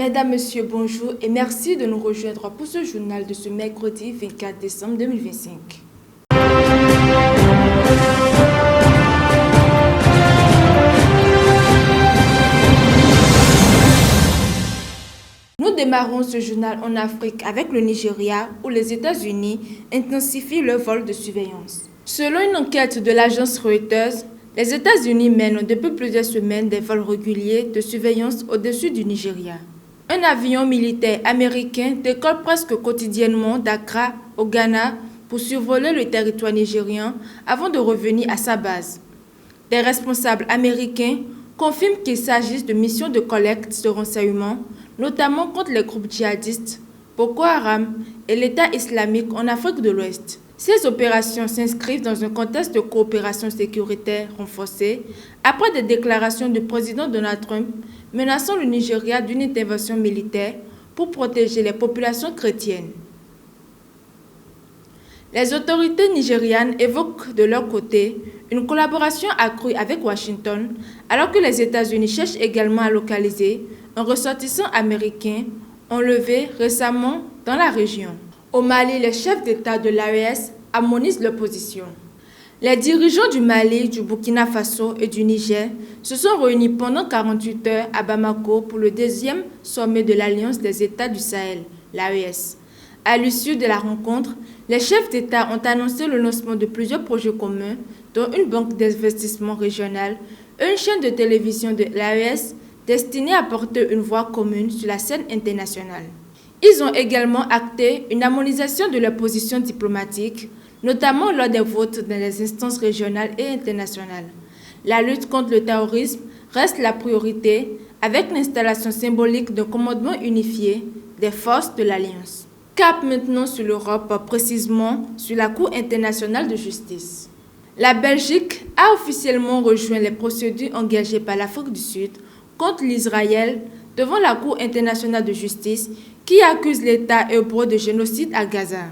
Mesdames, Messieurs, bonjour et merci de nous rejoindre pour ce journal de ce mercredi 24 décembre 2025. Nous démarrons ce journal en Afrique avec le Nigeria où les États-Unis intensifient leur vol de surveillance. Selon une enquête de l'agence Reuters, les États-Unis mènent depuis plusieurs semaines des vols réguliers de surveillance au-dessus du Nigeria. Un avion militaire américain décolle presque quotidiennement d'Accra au Ghana pour survoler le territoire nigérien avant de revenir à sa base. Des responsables américains confirment qu'il s'agisse de missions de collecte de renseignements, notamment contre les groupes djihadistes Boko Haram et l'État islamique en Afrique de l'Ouest. Ces opérations s'inscrivent dans un contexte de coopération sécuritaire renforcée après des déclarations du président Donald Trump menaçant le Nigeria d'une intervention militaire pour protéger les populations chrétiennes. Les autorités nigérianes évoquent de leur côté une collaboration accrue avec Washington, alors que les États-Unis cherchent également à localiser un ressortissant américain enlevé récemment dans la région. Au Mali, les chefs d'État de l'AES harmonisent leur position. Les dirigeants du Mali, du Burkina Faso et du Niger se sont réunis pendant 48 heures à Bamako pour le deuxième sommet de l'Alliance des États du Sahel, l'AES. À l'issue de la rencontre, les chefs d'État ont annoncé le lancement de plusieurs projets communs, dont une banque d'investissement régionale et une chaîne de télévision de l'AES destinée à porter une voix commune sur la scène internationale. Ils ont également acté une harmonisation de leurs positions diplomatiques, notamment lors des votes dans les instances régionales et internationales. La lutte contre le terrorisme reste la priorité, avec l'installation symbolique d'un commandement unifié des forces de l'Alliance. Cap maintenant sur l'Europe, précisément sur la Cour internationale de justice. La Belgique a officiellement rejoint les procédures engagées par l'Afrique du Sud contre l'Israël devant la Cour internationale de justice qui accuse l'État hébreu de génocide à Gaza.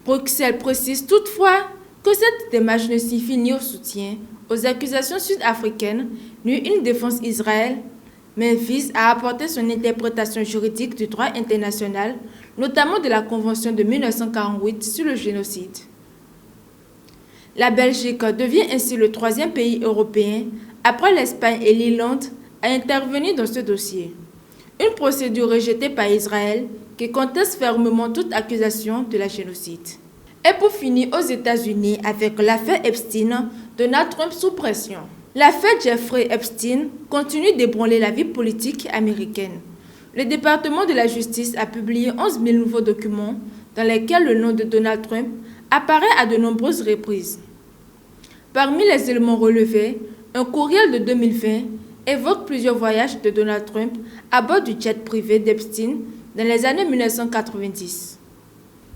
Bruxelles précise toutefois que cette démarche ne signifie ni au soutien aux accusations sud-africaines ni une défense d'Israël, mais vise à apporter son interprétation juridique du droit international, notamment de la Convention de 1948 sur le génocide. La Belgique devient ainsi le troisième pays européen, après l'Espagne et l'Irlande, à intervenir dans ce dossier. Une procédure rejetée par Israël qui conteste fermement toute accusation de la génocide. Et pour finir aux États-Unis avec l'affaire Epstein, Donald Trump sous pression. L'affaire Jeffrey Epstein continue d'ébranler la vie politique américaine. Le département de la justice a publié 11 000 nouveaux documents dans lesquels le nom de Donald Trump apparaît à de nombreuses reprises. Parmi les éléments relevés, un courriel de 2020 évoque plusieurs voyages de Donald Trump à bord du jet privé d'Epstein dans les années 1990.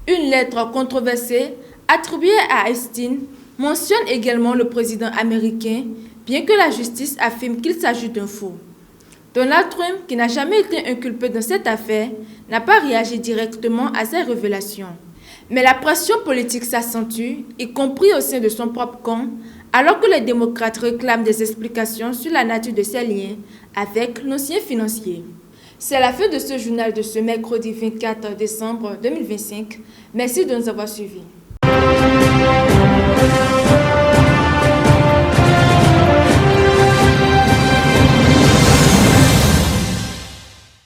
Une lettre controversée attribuée à Epstein mentionne également le président américain, bien que la justice affirme qu'il s'agit d'un faux. Donald Trump, qui n'a jamais été inculpé dans cette affaire, n'a pas réagi directement à ces révélations. Mais la pression politique s'accentue, y compris au sein de son propre camp, alors que les démocrates réclament des explications sur la nature de ces liens avec l'ancien financier. C'est la fin de ce journal de ce mercredi 24 décembre 2025. Merci de nous avoir suivis.